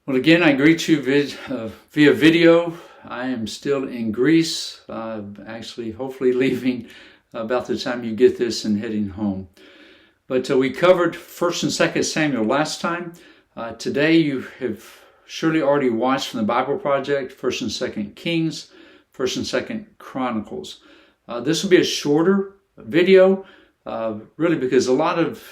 Well, again, I greet you via video. I am still in Greece, actually, hopefully leaving about the time you get this and heading home. But we covered 1st and 2nd Samuel last time. Today you have surely already watched from the Bible Project, 1st and 2nd Kings, 1st and 2nd Chronicles. This will be a shorter video, really because a lot of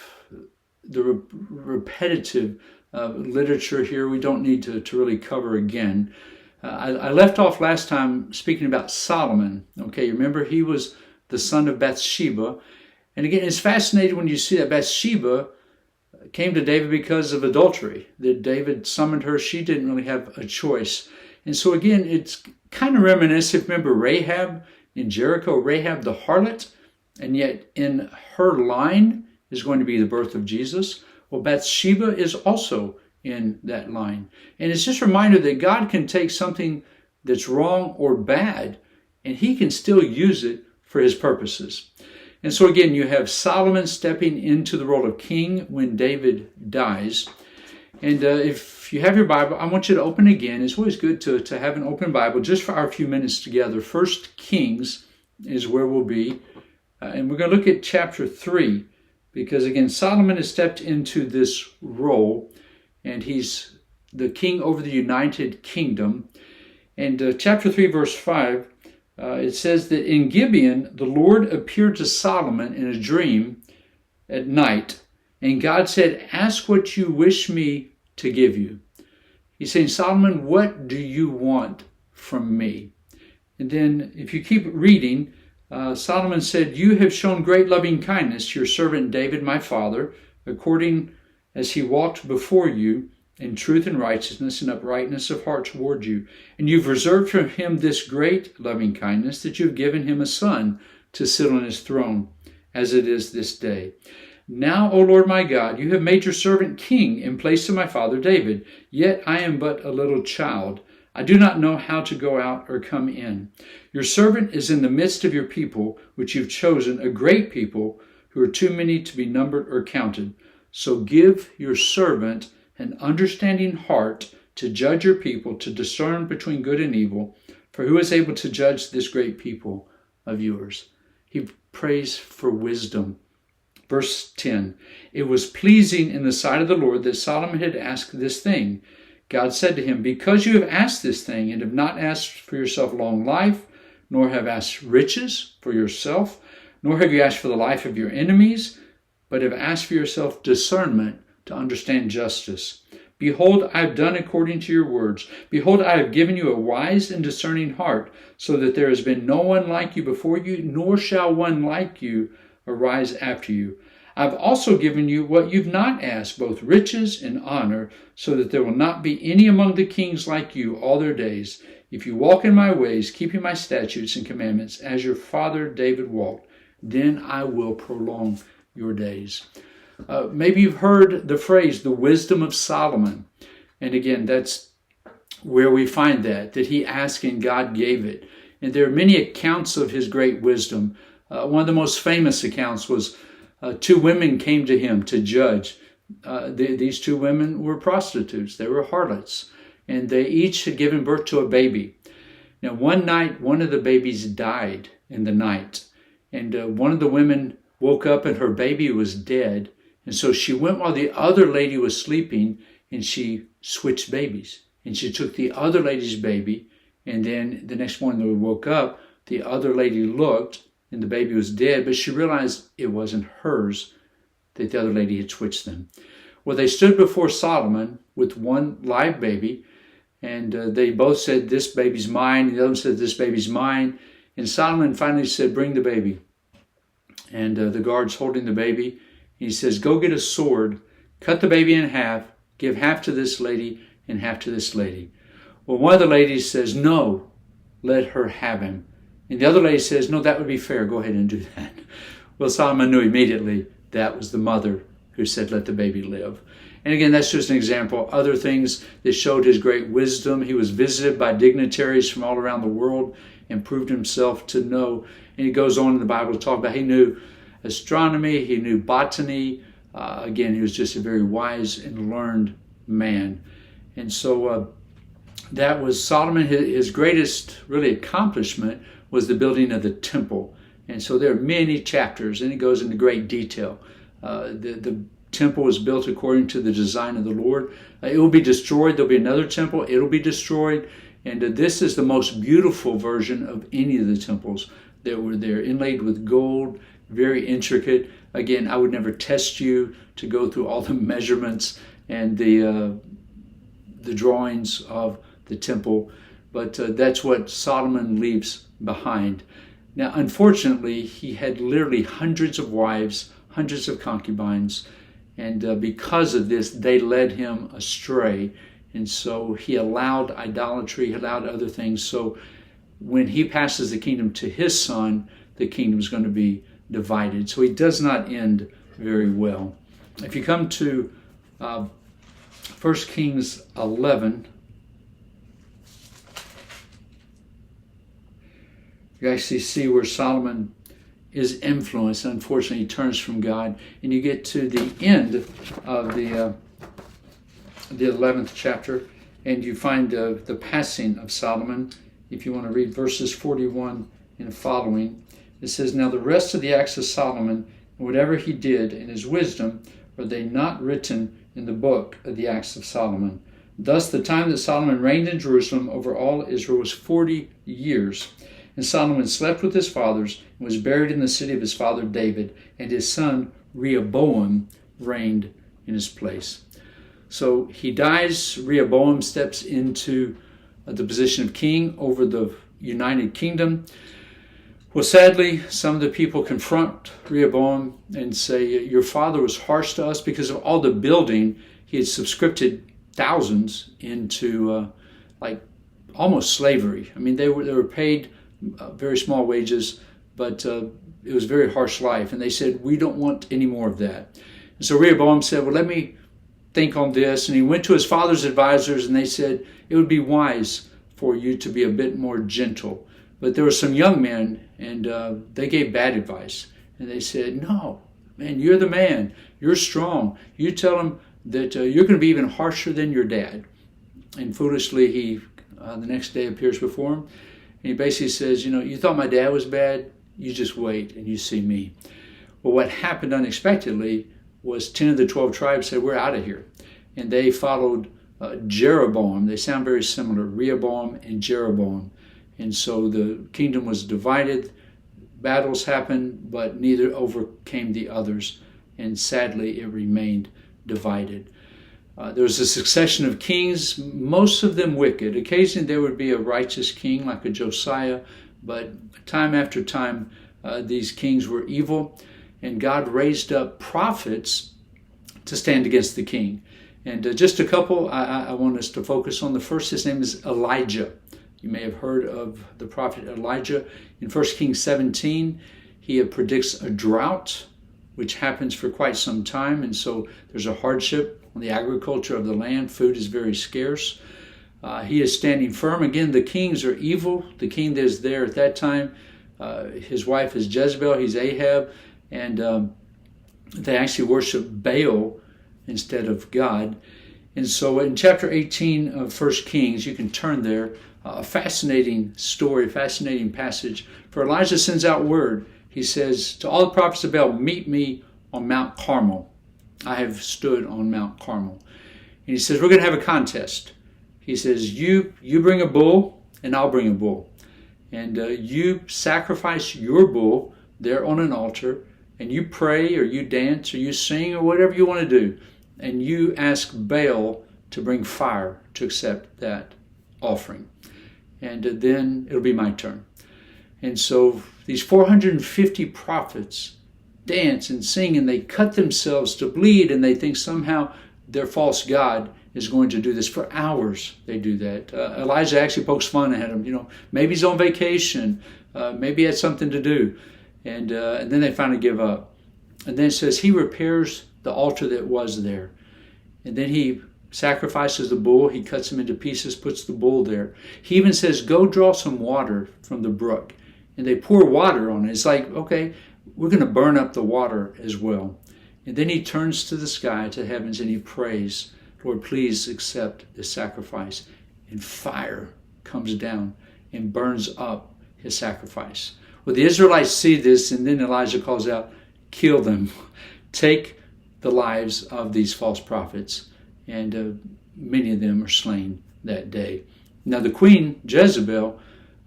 the repetitive literature here we don't need to really cover again. I left off last time speaking about Solomon. Okay, remember he was the son of Bathsheba. And again, it's fascinating when you see that Bathsheba came to David because of adultery. That David summoned her. She didn't really have a choice. And so again, it's kind of reminiscent. Remember Rahab in Jericho, Rahab the harlot, and yet in her line is going to be the birth of Jesus. Well, Bathsheba is also in that line. And it's just a reminder that God can take something that's wrong or bad, and he can still use it for his purposes. And so again, you have Solomon stepping into the role of king when David dies. And if you have your Bible, I want you to open again. It's always good to have an open Bible just for our few minutes together. 1st Kings is where we'll be. And we're going to look at chapter 3. Because again, Solomon has stepped into this role, and he's the king over the United Kingdom. And chapter 3, verse 5, it says that in Gibeon, the Lord appeared to Solomon in a dream at night. And God said, "Ask what you wish me to give you." He's saying, Solomon, what do you want from me? And then if you keep reading, Solomon said, "You have shown great loving kindness to your servant David, my father, according as he walked before you in truth and righteousness and uprightness of heart toward you. And you've reserved for him this great loving kindness, that you've given him a son to sit on his throne, as it is this day. Now, O Lord my God, you have made your servant king in place of my father David, yet I am but a little child. I do not know how to go out or come in. Your servant is in the midst of your people, which you've chosen, a great people who are too many to be numbered or counted. So give your servant an understanding heart to judge your people, to discern between good and evil. For who is able to judge this great people of yours?" He prays for wisdom. Verse 10, "It was pleasing in the sight of the Lord that Solomon had asked this thing. God said to him, because you have asked this thing and have not asked for yourself long life, nor have asked riches for yourself, nor have you asked for the life of your enemies, but have asked for yourself discernment to understand justice. Behold, I have done according to your words. Behold, I have given you a wise and discerning heart, so that there has been no one like you before you, nor shall one like you arise after you. I've also given you what you've not asked, both riches and honor, so that there will not be any among the kings like you all their days. If you walk in my ways, keeping my statutes and commandments, as your father David walked, then I will prolong your days." Maybe you've heard the phrase, the wisdom of Solomon. And again, that's where we find that he asked and God gave it. And there are many accounts of his great wisdom. One of the most famous accounts was 2 women came to him to judge. These 2 women were prostitutes. They were harlots. And they each had given birth to a baby. Now, one night, one of the babies died in the night. And one of the women woke up and her baby was dead. And so she went while the other lady was sleeping and she switched babies. And she took the other lady's baby. And then the next morning when they woke up, the other lady looked and the baby was dead, but she realized it wasn't hers, that the other lady had switched them. Well, they stood before Solomon with one live baby, and they both said, "This baby's mine." The other one said, "This baby's mine." And Solomon finally said, "Bring the baby." And the guard's holding the baby. He says, "Go get a sword, cut the baby in half, give half to this lady and half to this lady." Well, one of the ladies says, "No, let her have him." And the other lady says, "No, that would be fair. Go ahead and do that." Well, Solomon knew immediately that was the mother who said, "Let the baby live." And again, that's just an example. Other things that showed his great wisdom. He was visited by dignitaries from all around the world and proved himself to know. And he goes on in the Bible to talk about he knew astronomy, he knew botany. Again, he was just a very wise and learned man. And so that was Solomon. His greatest really accomplishment was the building of the temple. And so there are many chapters, and it goes into great detail. The temple was built according to the design of the Lord. It will be destroyed. There'll be another temple. It'll be destroyed. And this is the most beautiful version of any of the temples that were there, inlaid with gold, very intricate. Again, I would never test you to go through all the measurements and the drawings of the temple, but that's what Solomon leaves behind. Now, unfortunately, he had literally hundreds of wives, hundreds of concubines, and because of this, they led him astray. And so he allowed idolatry, he allowed other things. So when he passes the kingdom to his son, the kingdom is going to be divided. So he does not end very well. If you come to 1 Kings 11, you actually see where Solomon is influenced. Unfortunately, he turns from God. And you get to the end of the 11th chapter, and you find the passing of Solomon. If you want to read verses 41 and following, it says, "Now the rest of the acts of Solomon, and whatever he did in his wisdom, are they not written in the book of the acts of Solomon? Thus the time that Solomon reigned in Jerusalem over all Israel was 40 years. And Solomon slept with his fathers and was buried in the city of his father David, and his son Rehoboam reigned in his place." So he dies. Rehoboam steps into the position of king over the United Kingdom. Well, sadly, some of the people confront Rehoboam and say, "Your father was harsh to us because of all the building. He had subscribed thousands into like almost slavery. I mean, they were paid very small wages, but it was a very harsh life." And they said, "We don't want any more of that." And so Rehoboam said, "Well, let me think on this." And he went to his father's advisors, and they said, "It would be wise for you to be a bit more gentle." But there were some young men, and they gave bad advice. And they said, "No, man, you're the man. You're strong. You tell him that you're going to be even harsher than your dad." And foolishly, he the next day appears before him. And he basically says, "You thought my dad was bad? You just wait and you see me." Well, what happened unexpectedly was 10 of the 12 tribes said, "We're out of here." And they followed Jeroboam. They sound very similar, Rehoboam and Jeroboam. And so the kingdom was divided. Battles happened, but neither overcame the others. And sadly, it remained divided. There was a succession of kings, most of them wicked. Occasionally there would be a righteous king like a Josiah, but time after time these kings were evil, and God raised up prophets to stand against the king. And just a couple I want us to focus on. The first, his name is Elijah. You may have heard of the prophet Elijah. In 1 Kings 17, he predicts a drought, which happens for quite some time, and so there's a hardship on the agriculture of the land. Food is very scarce. He is standing firm. Again, the kings are evil. The king that is there at that time, his wife is Jezebel, he's Ahab, and they actually worship Baal instead of God. And so in chapter 18 of 1 Kings, you can turn there, a fascinating story, fascinating passage. For Elijah sends out word. He says to all the prophets of Baal, "Meet me on Mount Carmel. I have stood on Mount Carmel." And he says, "We're going to have a contest." He says, you bring a bull and I'll bring a bull. And you sacrifice your bull there on an altar, and you pray or you dance or you sing or whatever you want to do. And you ask Baal to bring fire to accept that offering. And then it'll be my turn. And so these 450 prophets dance and sing, and they cut themselves to bleed, and they think somehow their false god is going to do this. For hours they do that. Elijah actually pokes fun at him. Maybe he's on vacation. Maybe he had something to do. And then they finally give up. And then it says he repairs the altar that was there. And then he sacrifices the bull. He cuts him into pieces, puts the bull there. He even says, "Go draw some water from the brook." And they pour water on it. It's like, okay, we're going to burn up the water as well. And then he turns to the sky, to heavens, and he prays, Lord, please accept this sacrifice. And fire comes down and burns up his sacrifice. Well, the Israelites see this, and then Elijah calls out, kill them. Take the lives of these false prophets. And many of them are slain that day. Now the queen, Jezebel,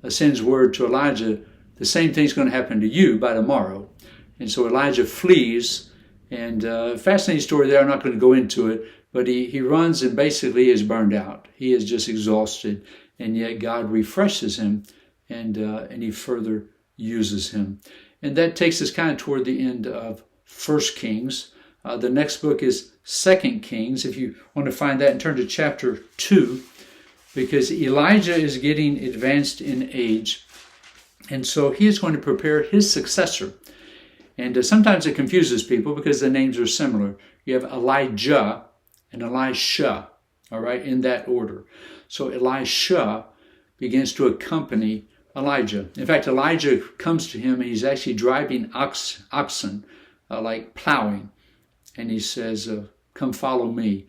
sends word to Elijah, the same thing's going to happen to you by tomorrow. And so Elijah flees, and fascinating story there, I'm not going to go into it, but he runs and basically is burned out. He is just exhausted, and yet God refreshes him, and he further uses him. And that takes us kind of toward the end of 1 Kings. The next book is 2 Kings. If you want to find that, and turn to chapter 2, because Elijah is getting advanced in age, and so he is going to prepare his successor. And sometimes it confuses people because the names are similar. You have Elijah and Elisha, all right, in that order. So Elisha begins to accompany Elijah. In fact, Elijah comes to him, and he's actually driving oxen, like plowing. And he says, come follow me.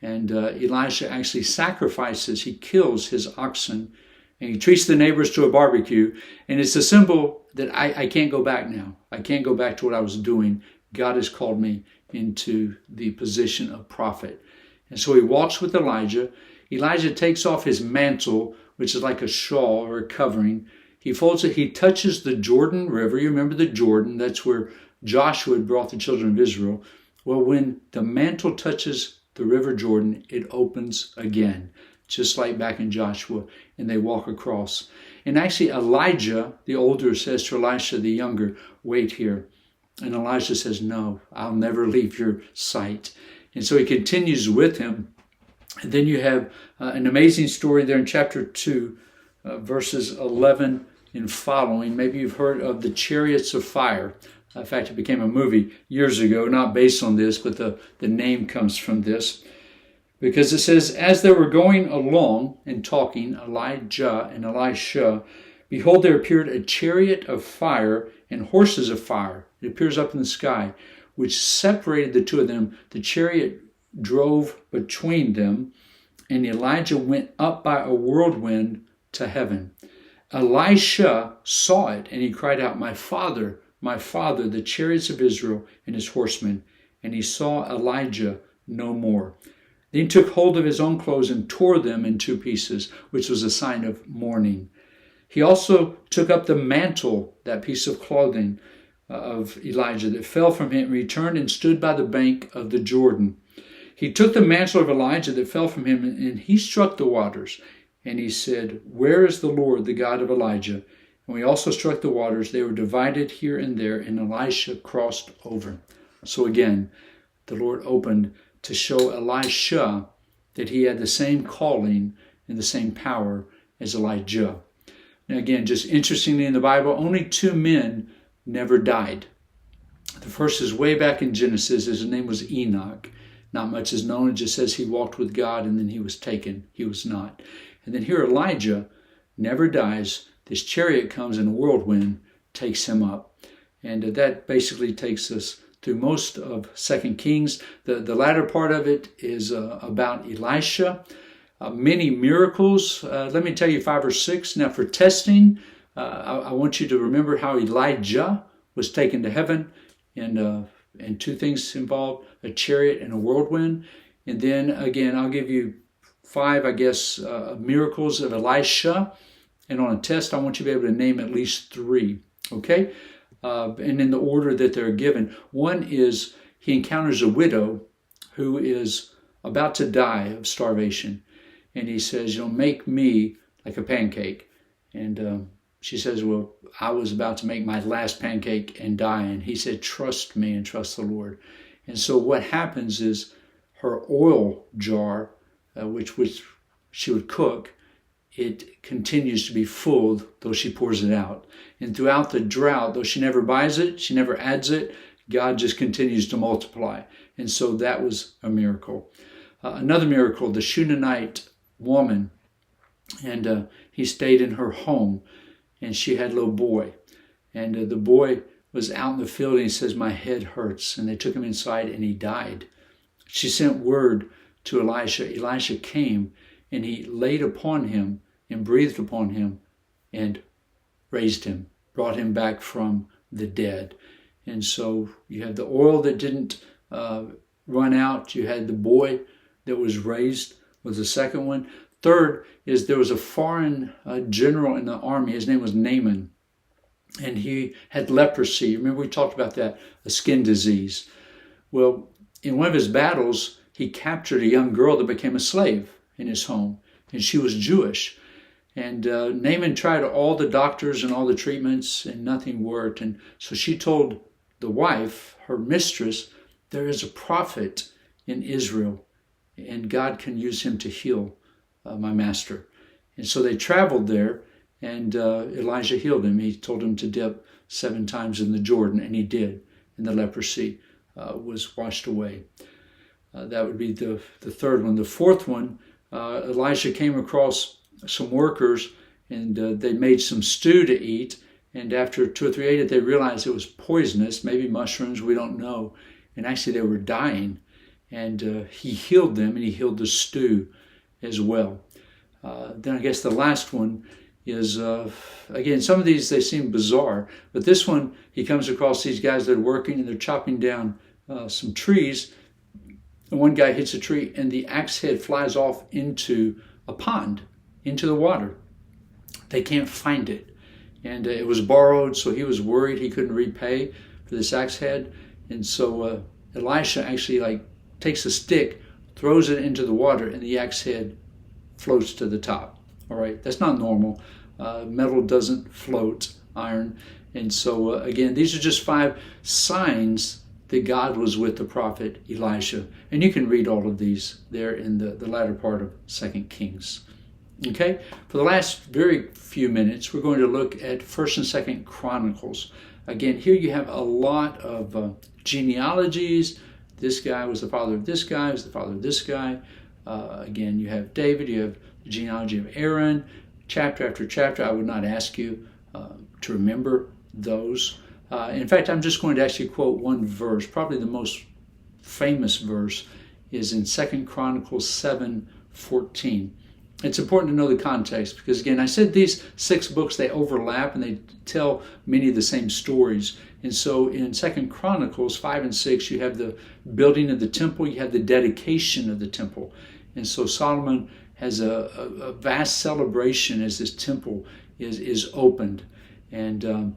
And Elisha actually sacrifices, he kills his oxen, and he treats the neighbors to a barbecue. And it's a symbol that I can't go back now. I can't go back to what I was doing. God has called me into the position of prophet. And so he walks with Elijah. Elijah takes off his mantle, which is like a shawl or a covering. He folds it. He touches the Jordan River. You remember the Jordan. That's where Joshua had brought the children of Israel. Well, when the mantle touches the river Jordan, it opens again, just like back in Joshua, and they walk across. And actually Elijah, the older, says to Elisha, the younger, wait here. And Elijah says, no, I'll never leave your sight. And so he continues with him. And then you have an amazing story there in chapter 2, verses 11 and following. Maybe you've heard of the Chariots of Fire. In fact, it became a movie years ago, not based on this, but the name comes from this. Because it says, as they were going along and talking, Elijah and Elisha, behold, there appeared a chariot of fire and horses of fire. It appears up in the sky, which separated the two of them. The chariot drove between them, and Elijah went up by a whirlwind to heaven. Elisha saw it, and he cried out, my father, the chariots of Israel and his horsemen. And he saw Elijah no more. Then he took hold of his own clothes and tore them in two pieces, which was a sign of mourning. He also took up the mantle, that piece of clothing of Elijah that fell from him, returned and stood by the bank of the Jordan. He took the mantle of Elijah that fell from him, and he struck the waters. And he said, where is the Lord, the God of Elijah? And we also struck the waters. They were divided here and there, and Elisha crossed over. So again, the Lord opened to show Elisha that he had the same calling and the same power as Elijah. Now again, just interestingly in the Bible, only two men never died. The first is way back in Genesis. His name was Enoch. Not much is known. It just says he walked with God and then he was taken. He was not. And then here Elijah never dies. This chariot comes and a whirlwind takes him up. And that basically takes us through most of 2 Kings. The latter part of it is about Elisha. Many miracles. Let me tell you 5 or 6. Now for testing, I want you to remember how Elijah was taken to heaven. And two things involved, a chariot and a whirlwind. And then again, I'll give you 5, miracles of Elisha. And on a test, I want you to be able to name at least 3. Okay? And in the order that they're given. One is he encounters a widow who is about to die of starvation. And he says, make me like a pancake. And she says, well, I was about to make my last pancake and die. And he said, trust me and trust the Lord. And so what happens is her oil jar, which she would cook, it continues to be full, though she pours it out. And throughout the drought, though she never buys it, she never adds it, God just continues to multiply. And so that was a miracle. Another miracle, the Shunammite woman, and he stayed in her home, and she had a little boy. And the boy was out in the field, and he says, my head hurts. And they took him inside, and he died. She sent word to Elisha, Elisha came and he laid upon him and breathed upon him and raised him, brought him back from the dead. And so you had the oil that didn't run out. You had the boy that was raised, was the second one. Third is there was a foreign general in the army. His name was Naaman. And he had leprosy. Remember we talked about that, a skin disease. Well, in one of his battles, he captured a young girl that became a slave in his home. And she was Jewish. And Naaman tried all the doctors and all the treatments and nothing worked. And so she told the wife, her mistress, there is a prophet in Israel and God can use him to heal my master. And so they traveled there and Elijah healed him. He told him to dip 7 times in the Jordan, and he did. And the leprosy was washed away. That would be the third one. The fourth one, Elijah came across some workers and they made some stew to eat. And after 2 or 3 ate it, they realized it was poisonous, maybe mushrooms, we don't know. And actually they were dying. And he healed them, and he healed the stew as well. Then I guess the last one is, again, some of these, they seem bizarre. But this one, he comes across these guys that are working and they're chopping down some trees. And one guy hits a tree and the axe head flies off into a pond, into the water. They can't find it. And it was borrowed, so he was worried he couldn't repay for this axe head. And so Elisha actually takes a stick, throws it into the water, and the axe head floats to the top. All right, that's not normal. Metal doesn't float, iron. And so again, these are just 5 signs that God was with the prophet Elisha. And you can read all of these there in the latter part of 2 Kings. Okay, for the last very few minutes, we're going to look at 1st and 2nd Chronicles. Again, here you have a lot of genealogies. This guy was the father of this guy, was the father of this guy. Again, you have David, you have the genealogy of Aaron, chapter after chapter. I would not ask you to remember those. In fact, I'm just going to actually quote one verse. Probably the most famous verse is in 2 Chronicles 7:14. It's important to know the context because, again, I said these 6 books, they overlap and they tell many of the same stories. And so in 2 Chronicles 5 and 6, you have the building of the temple, you have the dedication of the temple. And so Solomon has a vast celebration as this temple is opened. And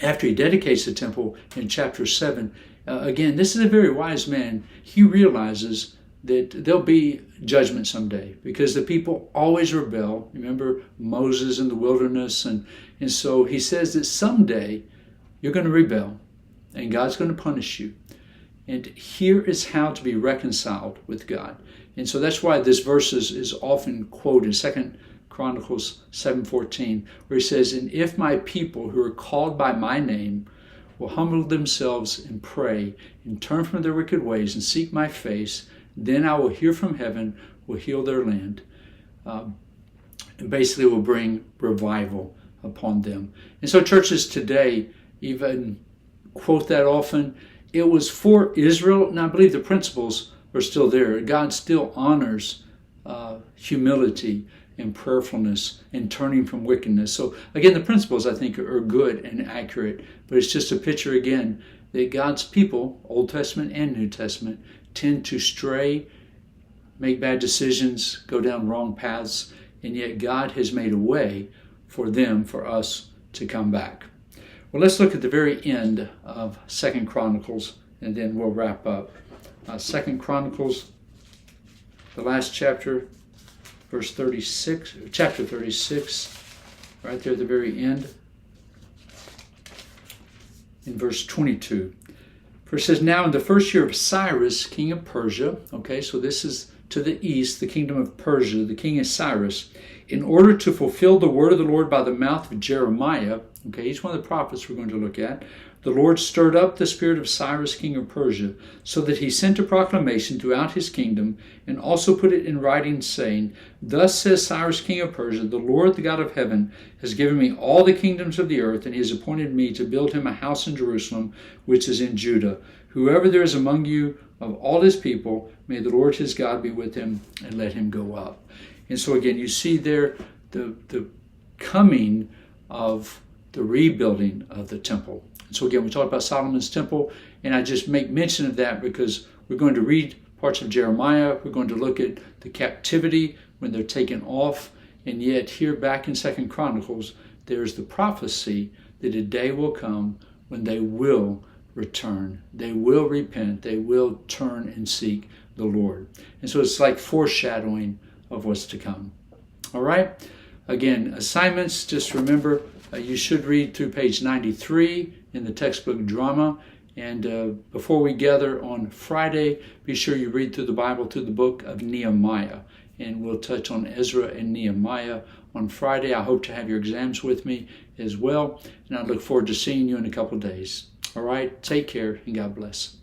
after he dedicates the temple in chapter 7, again, this is a very wise man. He realizes that there'll be judgment someday because the people always rebel. Remember Moses in the wilderness. And so he says that someday you're going to rebel and God's going to punish you. And here is how to be reconciled with God. And so that's why this verse is often quoted, 2 Chronicles 7:14, where he says, and if my people who are called by my name will humble themselves and pray and turn from their wicked ways and seek my face, then I will hear from heaven, will heal their land, and basically will bring revival upon them. And so churches today even quote that often. It was for Israel, and I believe the principles are still there. God still honors humility and prayerfulness and turning from wickedness. So again, the principles I think are good and accurate, but it's just a picture again that God's people, Old Testament and New Testament, tend to stray, make bad decisions, go down wrong paths, and yet God has made a way for them, for us to come back. Well, let's look at the very end of 2 Chronicles, and then we'll wrap up. 2 Chronicles, the last chapter, verse 36, chapter 36, right there at the very end, in verse 22. For it says, now in the first year of Cyrus, king of Persia, okay, so this is to the east, the kingdom of Persia, the king is Cyrus, in order to fulfill the word of the Lord by the mouth of Jeremiah, okay, he's one of the prophets we're going to look at, The Lord stirred up the spirit of Cyrus, king of Persia, so that he sent a proclamation throughout his kingdom, and also put it in writing, saying, Thus says Cyrus, king of Persia, the Lord, the God of heaven, has given me all the kingdoms of the earth, and he has appointed me to build him a house in Jerusalem, which is in Judah. Whoever there is among you of all his people, may the Lord his God be with him, and let him go up. And so again, you see there the coming of the rebuilding of the temple. So again, we talked about Solomon's temple, and I just make mention of that because we're going to read parts of Jeremiah. We're going to look at the captivity when they're taken off. And yet here back in II Chronicles, there's the prophecy that a day will come when they will return. They will repent. They will turn and seek the Lord. And so it's like foreshadowing of what's to come. All right? Again, assignments, just remember, you should read through page 93 in the textbook Drama. And before we gather on Friday, be sure you read through the Bible, through the book of Nehemiah. And we'll touch on Ezra and Nehemiah on Friday. I hope to have your exams with me as well. And I look forward to seeing you in a couple days. All right, take care and God bless.